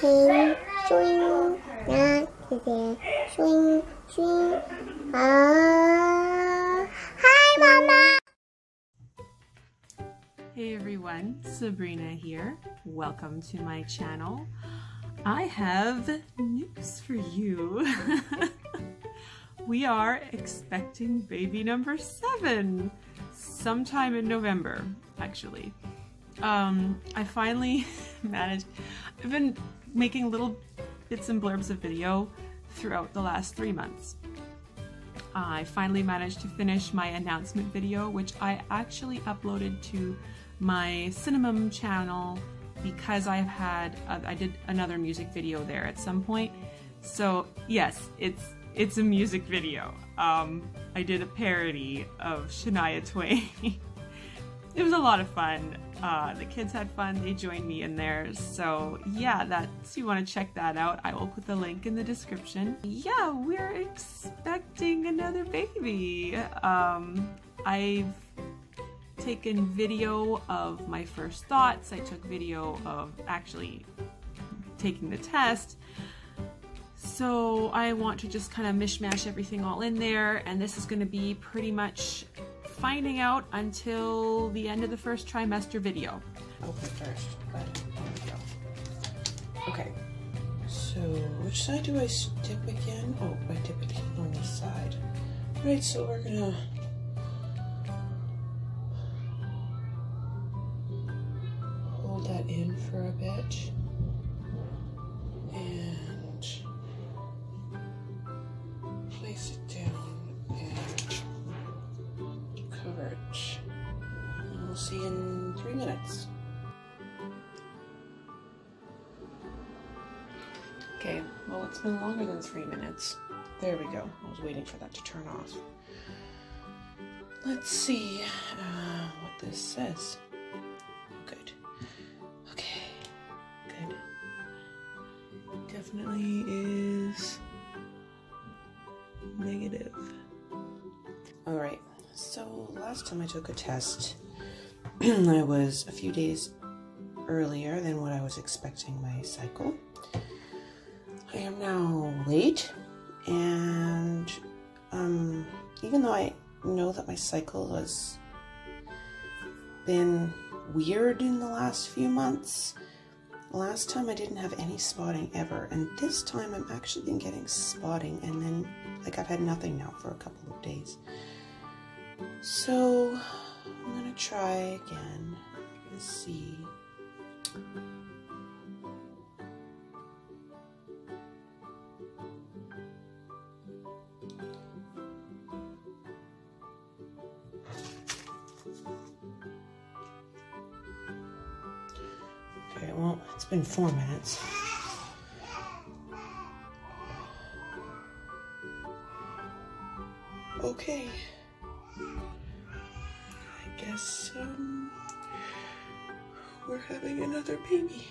swing, swing, swing, swing. Hi, Mama. Hey everyone, Sabrina here. Welcome to my channel. I have news for you. We are expecting baby number 7 sometime in November, actually. I finally managed. I've been making little bits and blurbs of video throughout the last 3 months. I finally managed to finish my announcement video, which I actually uploaded to my Cinnamon channel because I did another music video there at some point. So yes, it's a music video. I did a parody of Shania Twain. It was a lot of fun. The kids had fun, they joined me in there. So yeah, you want to check that out, I will put the link in the description. Yeah, we're expecting another baby. I've taken video of my first thoughts. I took video of actually taking the test. So I want to just kind of mishmash everything all in there, and this is going to be pretty much finding out until the end of the first trimester video. Open first, but there we go. Okay, so which side do I dip again? Oh, I dip it on this side. Right, so we're gonna hold that in for a bit and place it down and cover it. And we'll see in 3 minutes. Okay, well, it's been longer than 3 minutes. There we go. I was waiting for that to turn off. Let's see what this says. Good. Okay, good. Definitely is negative. All right, so last time I took a test, I was a few days earlier than what I was expecting my cycle. I am now late, and even though I know that my cycle has been weird in the last few months, last time I didn't have any spotting ever, and this time I'm actually been getting spotting, and then like I've had nothing now for a couple of days. So I'm gonna try again and see. Okay, well, it's been 4 minutes. Okay. I guess, we're having another baby.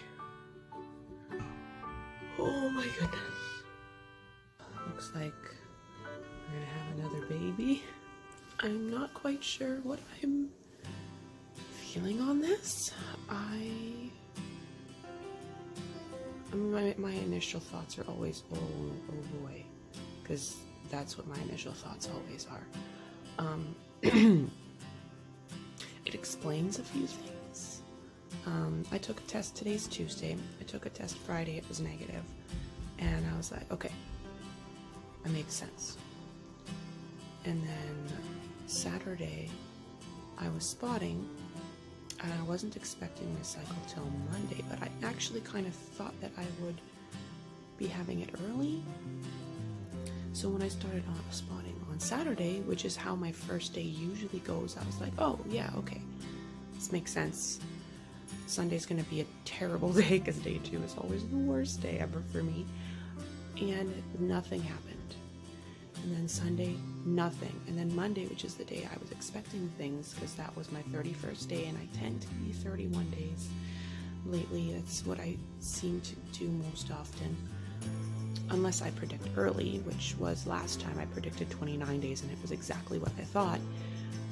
Oh my goodness. Looks like we're gonna have another baby. I'm not quite sure what I'm feeling on this. My initial thoughts are always, oh boy, because that's what my initial thoughts always are. It explains a few things. I took a test, today's Tuesday, I took a test Friday, it was negative, and I was like, okay, that makes sense. And then Saturday, I was spotting, and I wasn't expecting my cycle till Monday, but I actually kind of thought that I would be having it early. So when I started on spotting on Saturday, which is how my first day usually goes, I was like, oh yeah, okay, this makes sense. Sunday's gonna be a terrible day because day 2 is always the worst day ever for me. And nothing happened. And then Sunday, nothing. And then Monday, which is the day I was expecting things, because that was my 31st day, and I tend to be 31 days lately. That's what I seem to do most often. Unless I predict early, which was last time I predicted 29 days, and it was exactly what I thought.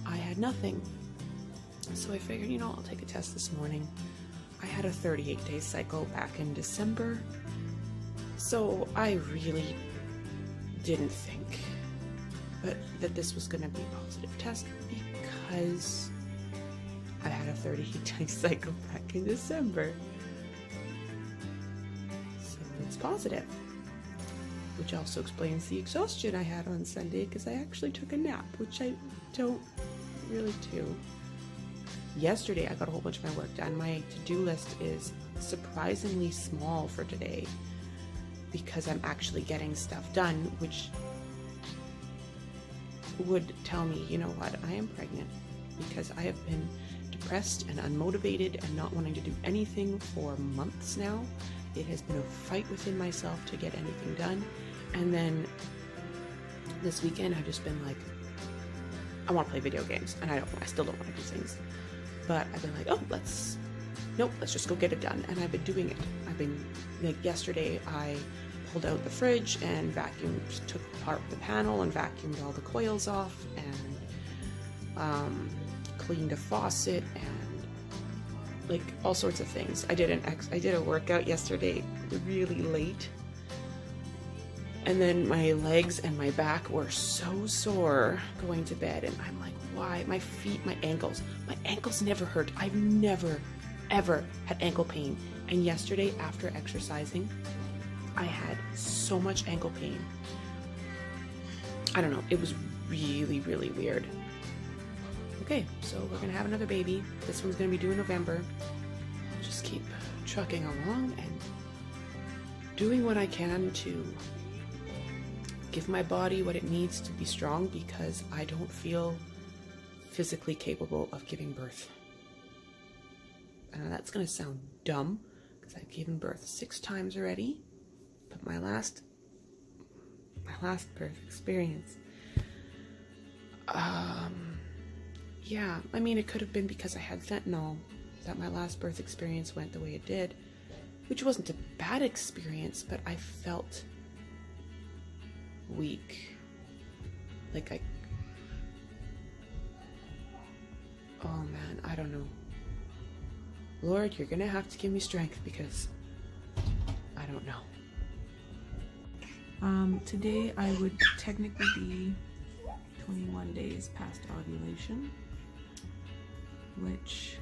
I had nothing. So I figured, you know, I'll take a test this morning. I had a 38-day cycle back in December, So I really didn't think that this was going to be a positive test because I had a 38-day cycle back in December. So it's positive, which also explains the exhaustion I had on Sunday because I actually took a nap, which I don't really do. Yesterday I got a whole bunch of my work done. My to-do list is surprisingly small for today because I'm actually getting stuff done, which would tell me, you know what, I am pregnant, because I have been depressed and unmotivated and not wanting to do anything for months now. It has been a fight within myself to get anything done. And then this weekend I've just been like, I want to play video games, and I still don't want to do things. But I've been like, oh, let's just go get it done. And I've been doing it. I've been, like, yesterday I pulled out the fridge and vacuumed, took apart the panel and vacuumed all the coils off, and cleaned a faucet and like all sorts of things. I did a workout yesterday really late, and then my legs and my back were so sore going to bed, and I'm like, why? My feet, my ankles never hurt. I've never ever had ankle pain, and yesterday after exercising I had so much ankle pain. I don't know, it was really, really weird. Okay, so we're gonna have another baby. This one's gonna be due in November. Just keep trucking along and doing what I can to give my body what it needs to be strong, because I don't feel physically capable of giving birth. And that's gonna sound dumb because I've given birth 6 times already, but my last birth experience, yeah, I mean, it could have been because I had fentanyl that my last birth experience went the way it did, which wasn't a bad experience, but I felt weak. Like oh man, I don't know. Lord, you're gonna have to give me strength, because I don't know. Today I would technically be 21 days past ovulation, which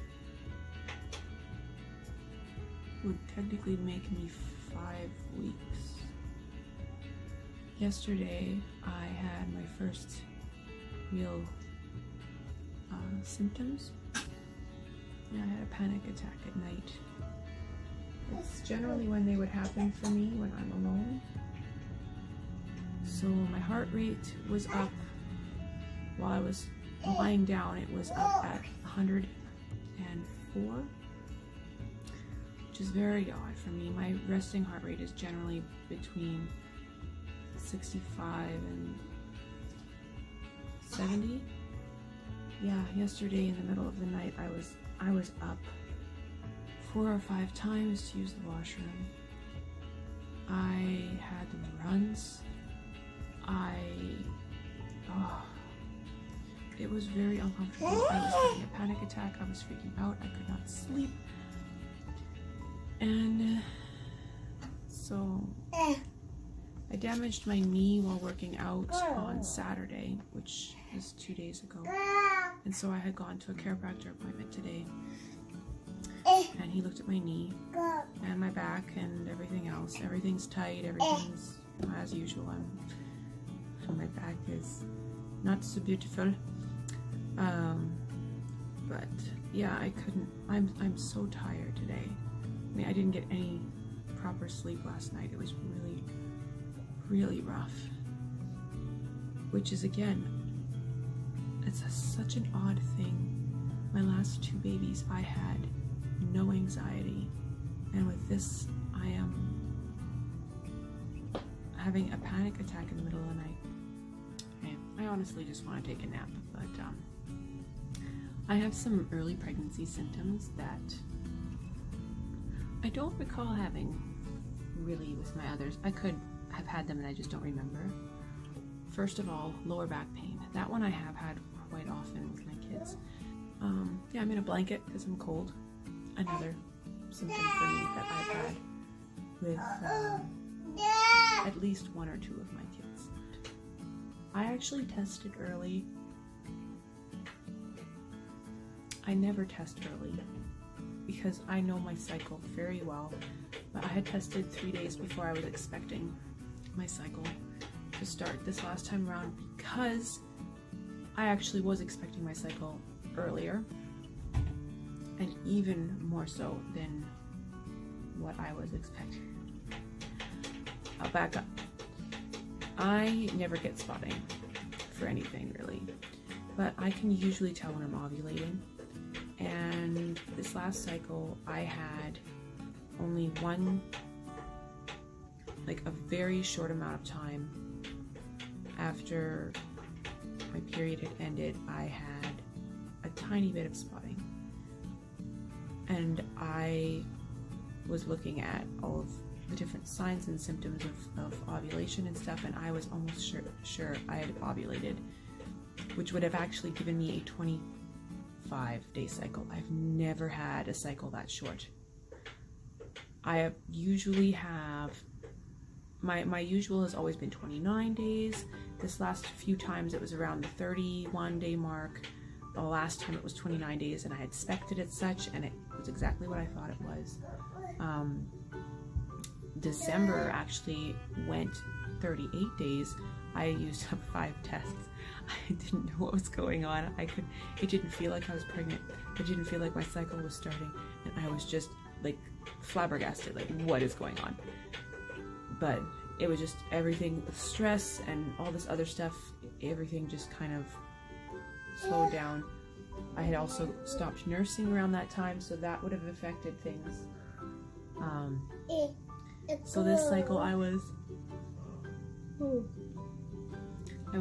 would technically make me 5 weeks. Yesterday I had my first real symptoms. Yeah, I had a panic attack at night. It's generally when they would happen for me when I'm alone. So my heart rate was up while I was lying down. It was up at 104, which is very odd for me. My resting heart rate is generally between 65 and 70. Yeah, yesterday in the middle of the night I was up 4 or 5 times to use the washroom. I had the runs. It was very uncomfortable. I was having a panic attack. I was freaking out. I could not sleep. And so I damaged my knee while working out on Saturday, which is 2 days ago. And so I had gone to a chiropractor appointment today. And he looked at my knee and my back and everything else. Everything's tight. Everything's as usual. My back is not so beautiful. But yeah, I couldn't. I'm so tired today. I mean, I didn't get any proper sleep last night. It was really, really rough. Which is, again, it's such an odd thing. My last 2 babies, I had no anxiety, and with this, I am having a panic attack in the middle of the night. Okay, I honestly just want to take a nap, but I have some early pregnancy symptoms that I don't recall having really with my others. I could have had them and I just don't remember. First of all, lower back pain. That one I have had quite often with my kids. Yeah, I'm in a blanket because I'm cold. Another symptom for me that I've had with at least 1 or 2 of my kids. I actually tested early. I never test early because I know my cycle very well, but I had tested 3 days before I was expecting my cycle to start this last time around because I actually was expecting my cycle earlier, and even more so than what I was expecting. I'll back up. I never get spotting for anything really, but I can usually tell when I'm ovulating. And this last cycle I had only one, like a very short amount of time after my period had ended, I had a tiny bit of spotting. And I was looking at all of the different signs and symptoms of ovulation and stuff, and I was almost sure I had ovulated, which would have actually given me a 25-day cycle. I've never had a cycle that short. I usually have, my usual has always been 29 days. This last few times it was around the 31-day mark. The last time it was 29 days, and I had expected it such, and it was exactly what I thought it was. December actually went 38 days. I used up 5 tests. I didn't know what was going on. It didn't feel like I was pregnant. It didn't feel like my cycle was starting, and I was just like flabbergasted, like what is going on? But it was just everything, stress and all this other stuff, everything just kind of slowed down. I had also stopped nursing around that time, so that would have affected things. So this cycle I was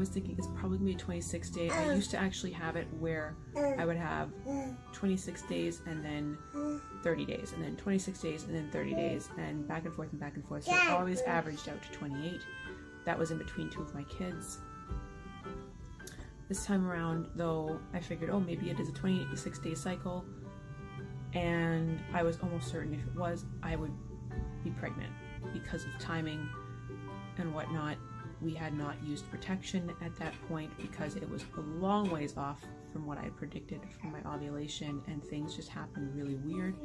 thinking it's probably gonna be a 26 day. I used to actually have it where I would have 26 days and then 30 days and then 26 days and then 30 days and back and forth and back and forth. So it always averaged out to 28. That was in between 2 of my kids. This time around though, I figured, oh, maybe it is a 26-day cycle, and I was almost certain if it was, I would be pregnant because of timing and whatnot. We had not used protection at that point because it was a long ways off from what I had predicted for my ovulation, and things just happened really weird.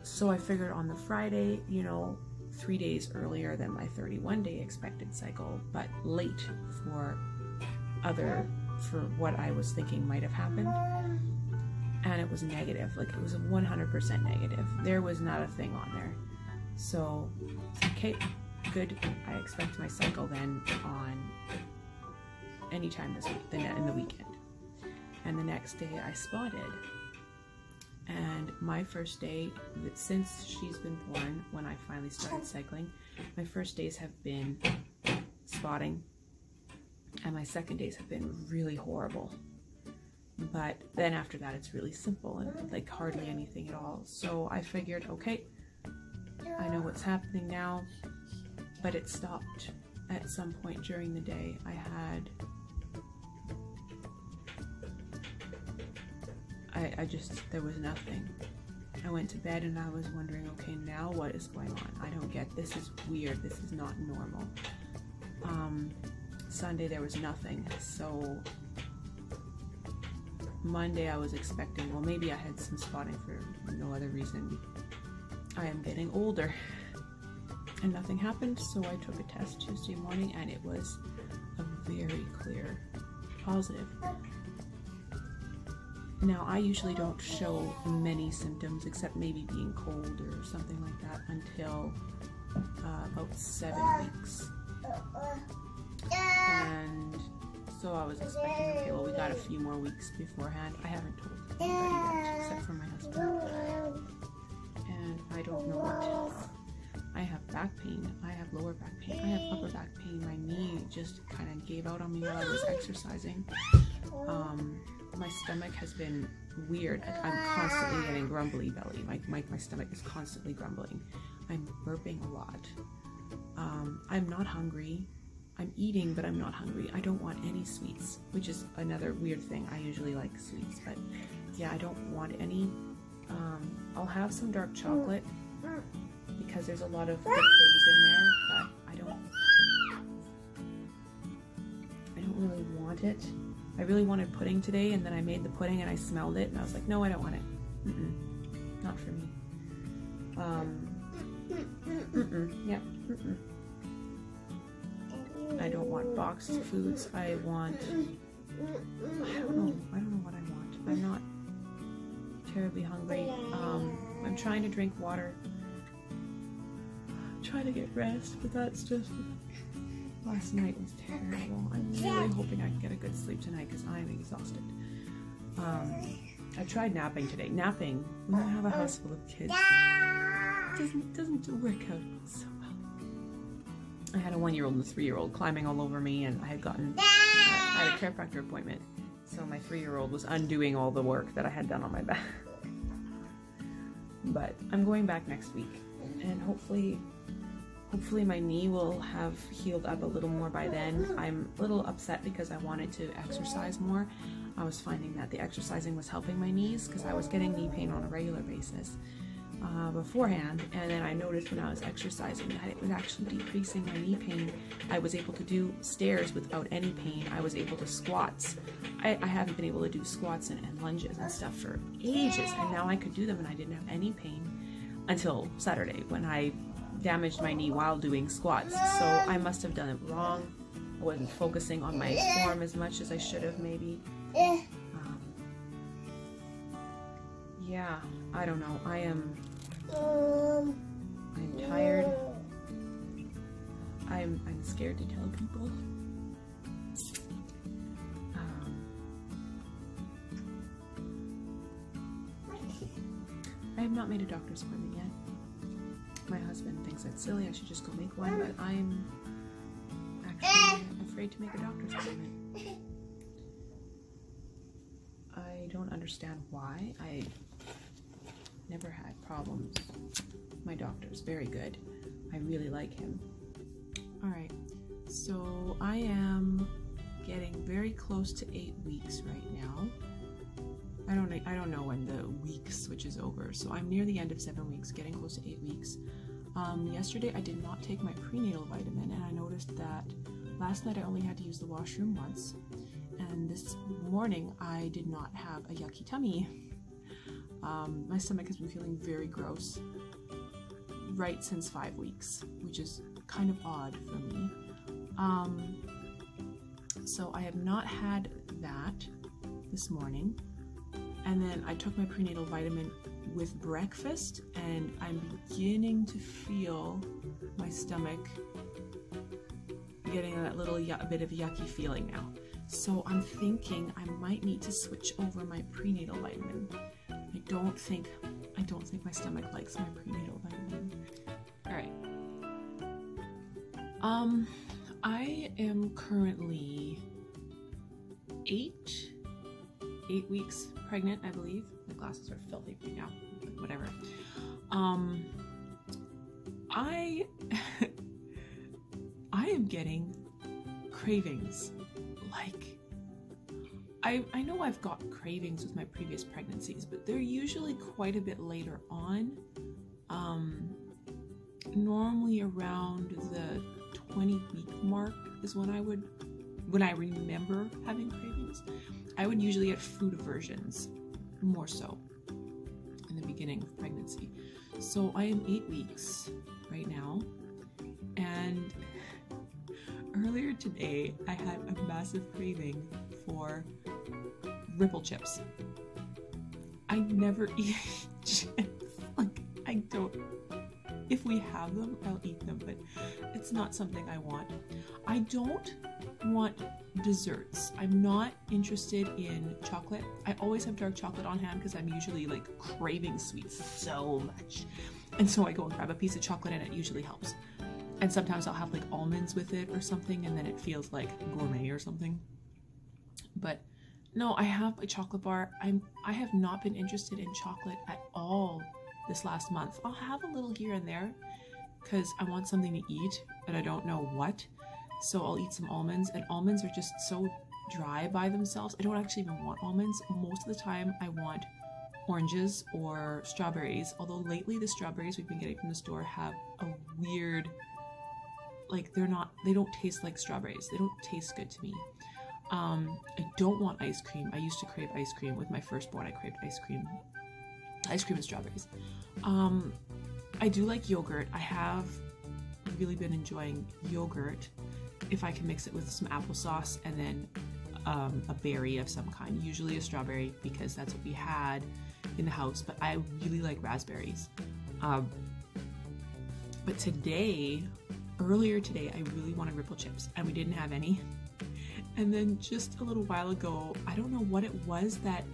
So I figured on the Friday, you know, 3 days earlier than my 31-day expected cycle, but late for what I was thinking might have happened. And it was negative, like it was a 100% negative. There was not a thing on there. So, okay, good. I expect my cycle then on anytime this week, in the weekend. And the next day I spotted. And my first day, since she's been born, when I finally started cycling, my first days have been spotting, and my second days have been really horrible. But then after that, it's really simple and like hardly anything at all. So I figured, okay, I know what's happening now, but it stopped at some point during the day. There was nothing. I went to bed and I was wondering, okay, now what is going on? I don't get, this is weird, this is not normal. Sunday there was nothing, so Monday I was expecting, well, maybe I had some spotting for no other reason. I am getting older, and nothing happened, so I took a test Tuesday morning, and it was a very clear positive. Now, I usually don't show many symptoms, except maybe being cold or something like that, until about 7 weeks. And so I was expecting, okay, well, we got a few more weeks beforehand. I haven't told anybody yet, except for my husband. And I don't know what. I have back pain, I have lower back pain, I have upper back pain. My knee just kind of gave out on me while I was exercising. My stomach has been weird. I'm constantly getting grumbly belly. My stomach is constantly grumbling. I'm burping a lot. I'm not hungry. I'm eating, but I'm not hungry. I don't want any sweets, which is another weird thing. I usually like sweets, but yeah, I don't want any. I'll have some dark chocolate because there's a lot of good things in there, but I don't really want it. I really wanted pudding today, and then I made the pudding and I smelled it and I was like, no, I don't want it. Not for me. Yeah. I don't want boxed foods. I don't know what I want. I'm not terribly hungry. I'm trying to drink water. I'm trying to get rest, but that's just... Last night was terrible. I'm really hoping I can get a good sleep tonight because I'm exhausted. I tried napping today. Napping, when you have a house full of kids, doesn't work out so well. I had a 1-year-old and a 3-year-old climbing all over me, and I had a chiropractor appointment. So my 3-year-old was undoing all the work that I had done on my back. But I'm going back next week, and hopefully my knee will have healed up a little more by then. I'm a little upset because I wanted to exercise more. I was finding that the exercising was helping my knees because I was getting knee pain on a regular basis beforehand, and then I noticed when I was exercising that it was actually decreasing my knee pain. I was able to do stairs without any pain. I was able to squats. I haven't been able to do squats and lunges and stuff for ages, and now I could do them and I didn't have any pain until Saturday when I damaged my knee while doing squats. So I must have done it wrong. I wasn't focusing on my form as much as I should have, maybe. Yeah, I don't know. I'm tired. I'm scared to tell people. I have not made a doctor's appointment yet. My husband thinks that's silly. I should just go make one, but I'm actually afraid to make a doctor's appointment. I don't understand why. I never had problems. My doctor's very good. I really like him. Alright, so I am getting very close to 8 weeks right now. I don't know when the week switches over, so I'm near the end of 7 weeks, getting close to 8 weeks. Yesterday I did not take my prenatal vitamin, and I noticed that last night I only had to use the washroom once, and this morning I did not have a yucky tummy. My stomach has been feeling very gross right since 5 weeks, which is kind of odd for me. So I have not had that this morning, and then I took my prenatal vitamin with breakfast, and I'm beginning to feel my stomach getting that little bit of yucky feeling now. So I'm thinking I might need to switch over my prenatal vitamin. I don't think my stomach likes my prenatal vitamin. All right. I am currently 8 weeks pregnant, I believe. My glasses are filthy right now, but whatever. I am getting cravings. Like, I know I've got cravings with my previous pregnancies, but they're usually quite a bit later on. Normally around the 20-week mark is when I remember having cravings. I would usually get food aversions, more so, in the beginning of pregnancy. So I am 8 weeks right now, and earlier today I had a massive craving for Ripple chips. I never eat chips. Like, I don't. If we have them, I'll eat them, but it's not something I want. I don't want desserts. I'm not interested in chocolate. I always have dark chocolate on hand because I'm usually like craving sweets so much. And so I go and grab a piece of chocolate, and it usually helps. And sometimes I'll have like almonds with it or something, and then it feels like gourmet or something. But no, I have a chocolate bar. I have not been interested in chocolate at all this last month. I'll have a little here and there because I want something to eat, but I don't know what. So I'll eat some almonds, and almonds are just so dry by themselves. I don't actually even want almonds. Most of the time I want oranges or strawberries, although lately the strawberries we've been getting from the store have a weird, like they don't taste like strawberries. They don't taste good to me. I don't want ice cream. I used to crave ice cream. With my firstborn, I craved ice cream and strawberries. I do like yogurt. I have really been enjoying yogurt if I can mix it with some applesauce and then a berry of some kind, usually a strawberry because that's what we had in the house, but I really like raspberries. But earlier today, I really wanted Ripple chips and we didn't have any. And then just a little while ago, I don't know what it was that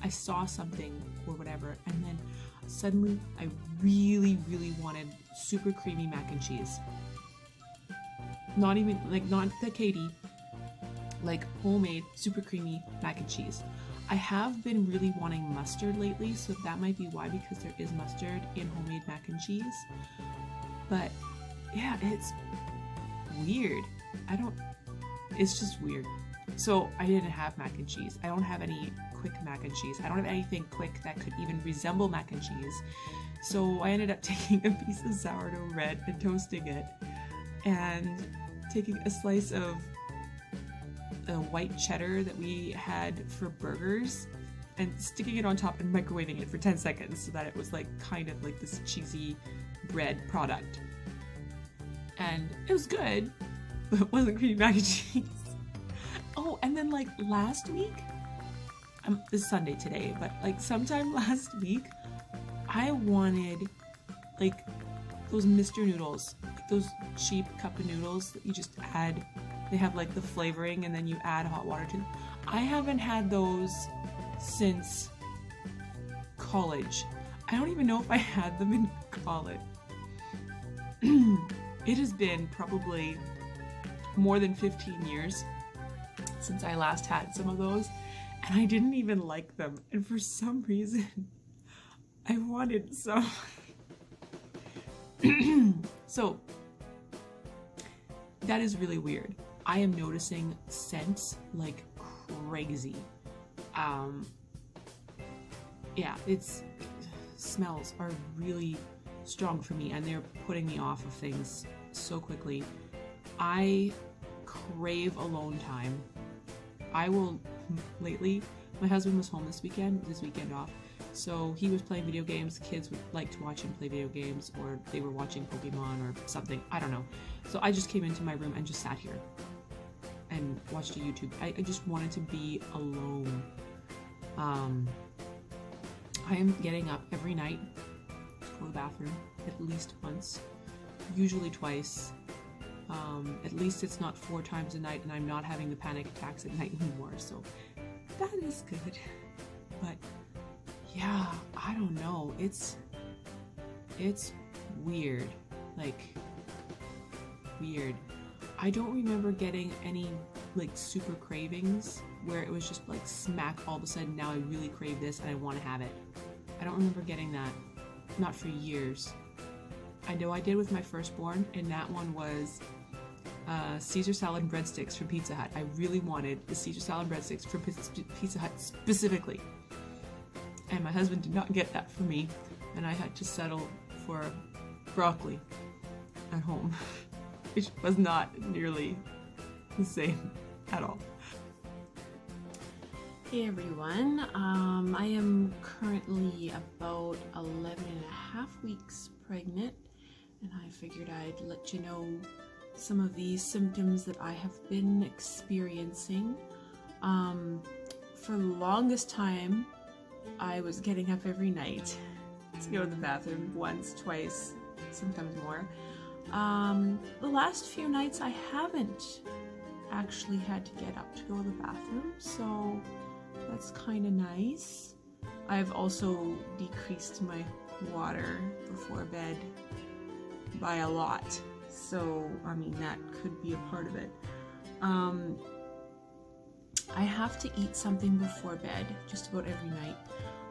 I saw something or whatever, and then suddenly I really, really wanted super creamy mac and cheese. Not the Katie, like homemade super creamy mac and cheese. I have been really wanting mustard lately, so that might be why, because there is mustard in homemade mac and cheese. But yeah, it's weird. It's just weird. So I didn't have mac and cheese. I don't have any quick mac and cheese. I don't have anything quick that could even resemble mac and cheese. So I ended up taking a piece of sourdough bread and toasting it, and taking a slice of the white cheddar that we had for burgers and sticking it on top and microwaving it for 10 seconds so that it was like kind of like this cheesy bread product. And it was good, but it wasn't creamy mac and cheese. Oh, and then like last week, it's Sunday today, but like sometime last week, I wanted like those Mr. noodles, those cheap cup of noodles that you just add. They have like the flavoring and then you add hot water to them. I haven't had those since college. I don't even know if I had them in college. It has been probably more than 15 years since I last had some of those, and I didn't even like them. And for some reason, I wanted some. So that is really weird. I am noticing scents like crazy. Yeah, smells are really strong for me, and they're putting me off of things so quickly. I crave alone time. Lately, my husband was home this weekend off, so he was playing video games. Kids would like to watch him play video games, or they were watching Pokemon or something, I don't know. So I just came into my room and just sat here and watched a YouTube. I just wanted to be alone. I am getting up every night to go to the bathroom at least once, usually twice. At least it's not 4 times a night and I'm not having the panic attacks at night anymore, so that is good. But yeah, I don't know, it's weird, like weird. I don't remember getting any like super cravings where it was just like smack all of a sudden, now I really crave this and I want to have it. I don't remember getting that, not for years. I know I did with my firstborn, and that one was Caesar salad and breadsticks from Pizza Hut. I really wanted the Caesar salad and breadsticks from Pizza Hut specifically. And my husband did not get that for me, and I had to settle for broccoli at home, which was not nearly the same at all. Hey everyone, I am currently about 11 and a half weeks pregnant, and I figured I'd let you know some of the symptoms that I have been experiencing. For the longest time, I was getting up every night to go to the bathroom once, twice, sometimes more. The last few nights I haven't actually had to get up to go to the bathroom, so that's kind of nice. I've also decreased my water before bed by a lot, so I mean that could be a part of it. I have to eat something before bed just about every night.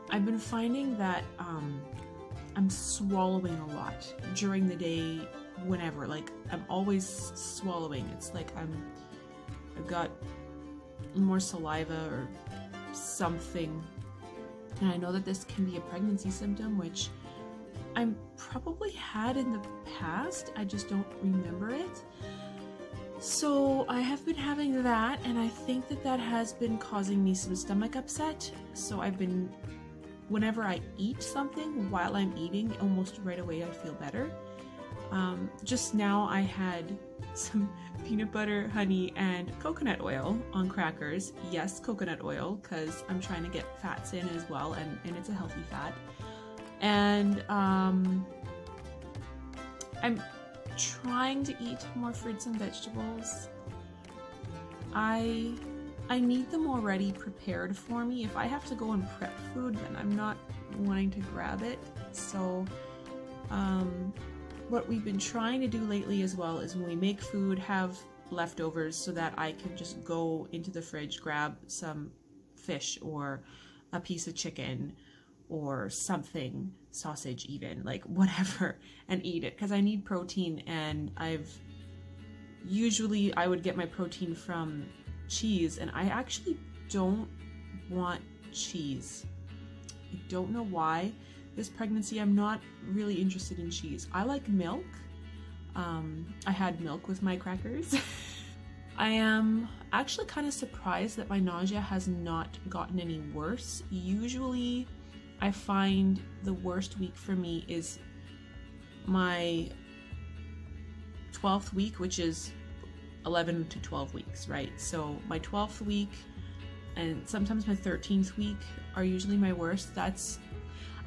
I've been finding that I'm swallowing a lot during the day, whenever, like I'm always swallowing. It's like I've got more saliva or something And I know that this can be a pregnancy symptom, which I probably had in the past. I just don't remember it. So I have been having that, and I think that that has been causing me some stomach upset. So I've been, whenever I eat something while I'm eating, almost right away I feel better. Just now I had some peanut butter, honey, and coconut oil on crackers. Yes, coconut oil, because I'm trying to get fats in as well, and it's a healthy fat. And I'm trying to eat more fruits and vegetables. I need them already prepared for me. If I have to go and prep food, then I'm not wanting to grab it. So what we've been trying to do lately as well is when we make food, have leftovers so that I can just go into the fridge, grab some fish or a piece of chicken or something, sausage even, like whatever, and eat it, because I need protein. And I would get my protein from cheese, and I actually don't want cheese. I don't know why. This pregnancy, I'm not really interested in cheese. I like milk. I had milk with my crackers. I am actually kind of surprised that my nausea has not gotten any worse. Usually I find the worst week for me is my 12th week, which is 11 to 12 weeks, right? So my 12th week and sometimes my 13th week are usually my worst.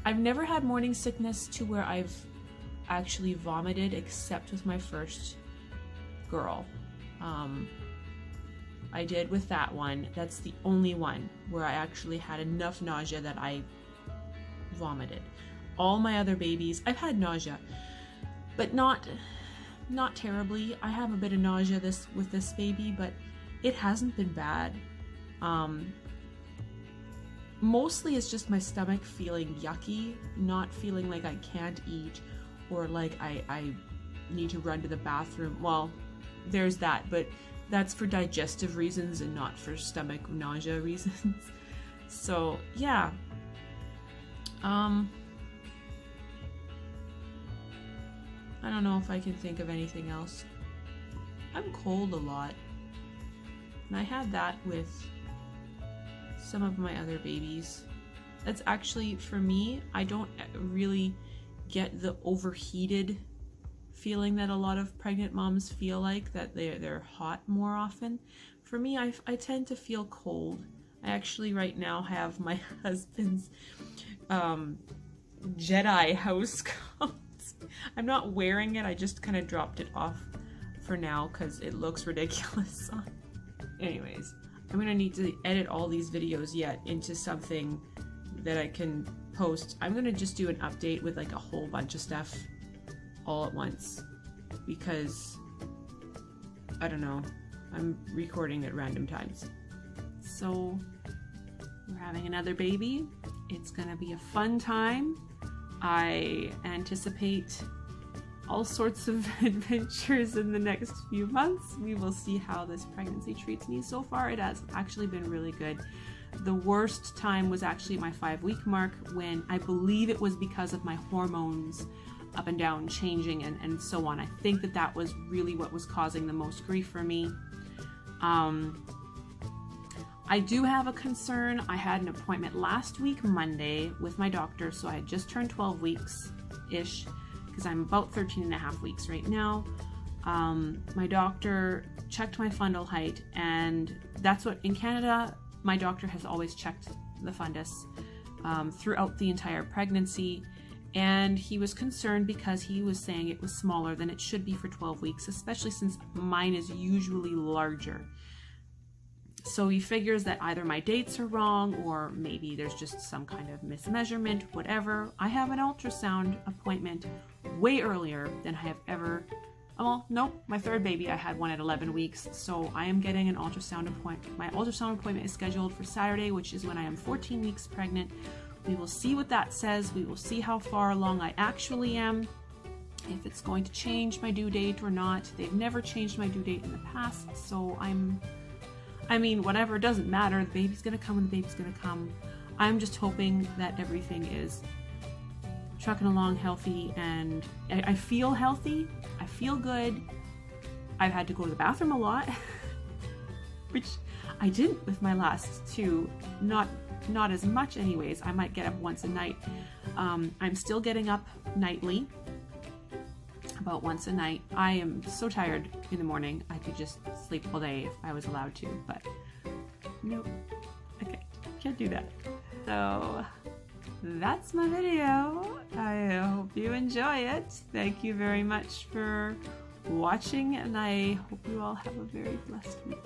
I've never had morning sickness to where I've actually vomited, except with my first girl. I did with that one. That's the only one where I actually had enough nausea that I vomited. All my other babies, I've had nausea, but not terribly. I have a bit of nausea with this baby, but it hasn't been bad. Mostly it's just my stomach feeling yucky, not feeling like I can't eat or like I need to run to the bathroom. Well, there's that, but that's for digestive reasons and not for stomach nausea reasons. So yeah. I don't know if I can think of anything else. I'm cold a lot, and I had that with some of my other babies. That's actually, for me, I don't really get the overheated feeling that a lot of pregnant moms feel like, that they're hot more often. For me, I tend to feel cold. I actually right now have my husband's Jedi house coat. I'm not wearing it, I just kind of dropped it off for now because it looks ridiculous on. Anyways, I'm gonna need to edit all these videos yet into something that I can post. I'm gonna just do an update with like a whole bunch of stuff all at once, because I don't know, I'm recording at random times. So we're having another baby. It's gonna be a fun time. I anticipate all sorts of adventures in the next few months. We will see how this pregnancy treats me. So far it has actually been really good. The worst time was actually my 5-week mark, when I believe it was because of my hormones up and down changing and so on. I think that was really what was causing the most grief for me. I do have a concern. I had an appointment last week, Monday, with my doctor. So I had just turned 12 weeks-ish, because I'm about 13 and a half weeks right now. My doctor checked my fundal height, and that's what, in Canada, my doctor has always checked the fundus throughout the entire pregnancy. And he was concerned because he was saying it was smaller than it should be for 12 weeks, especially since mine is usually larger. So he figures that either my dates are wrong, or maybe there's just some kind of mismeasurement, whatever. I have an ultrasound appointment way earlier than I have ever, well, nope, my third baby, I had one at 11 weeks. So I am getting an ultrasound appointment. My ultrasound appointment is scheduled for Saturday, which is when I am 14 weeks pregnant. We will see what that says. We will see how far along I actually am, if it's going to change my due date or not. They've never changed my due date in the past, so I mean, whatever, it doesn't matter. The baby's gonna come when the baby's gonna come. I'm just hoping that everything is trucking along healthy, and I feel healthy. I feel good. I've had to go to the bathroom a lot, which I didn't with my last two. Not as much anyways. I might get up once a night. I'm still getting up nightly, about once a night. I am so tired in the morning. I could just sleep all day if I was allowed to, but nope. Okay, can't do that. So that's my video. I hope you enjoy it. Thank you very much for watching, and I hope you all have a very blessed week.